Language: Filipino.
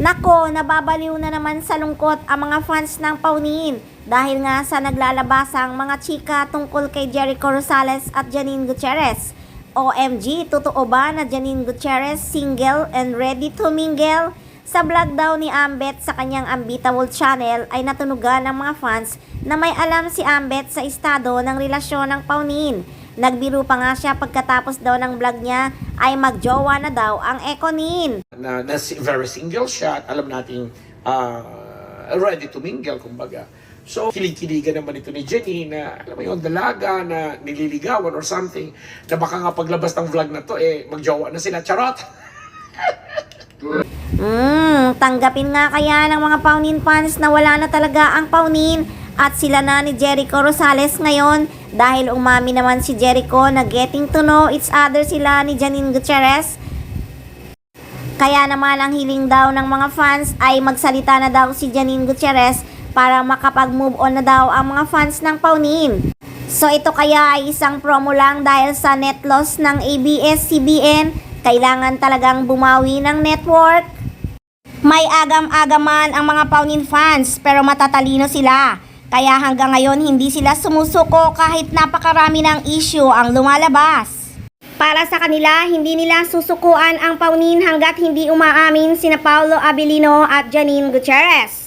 Nako, nababaliw na naman sa lungkot ang mga fans ng Paunin dahil nga sa naglalabasang mga chika tungkol kay Jericho Rosales at Janine Gutierrez. OMG, totoo ba na Janine Gutierrez single and ready to mingle? Sa vlog daw ni Ambet sa kanyang Ambitable channel ay natunugan ng mga fans na may alam si Ambet sa estado ng relasyon ng Paunin. Nagbiro pa nga siya pagkatapos daw ng vlog niya ay magjowa na daw ang Ekonin. Na very single siya at alam nating ready to mingle, kumbaga. So, kilig-kiligan naman ito ni Jenny na, alam mo yun, dalaga na nililigawan or something, na baka nga paglabas ng vlog na to, magjowa na sila. Charot! Tanggapin nga kaya ng mga Paunin fans na wala na talaga ang Paunin at sila na ni Jericho Rosales ngayon dahil umami naman si Jericho na getting to know each other sila ni Janine Gutierrez. Kaya naman ang hiling daw ng mga fans ay magsalita na daw si Janine Gutierrez para makapag-move on na daw ang mga fans ng Paunin. So ito kaya ay isang promo lang dahil sa net loss ng ABS-CBN, kailangan talagang bumawi ng network. May agam-agaman ang mga Paunin fans pero matatalino sila. Kaya hanggang ngayon hindi sila sumusuko kahit napakarami ng issue ang lumalabas. Para sa kanila, hindi nila susukuan ang Paunin hanggat hindi umaamin sina Paolo Abilino at Janine Gutierrez.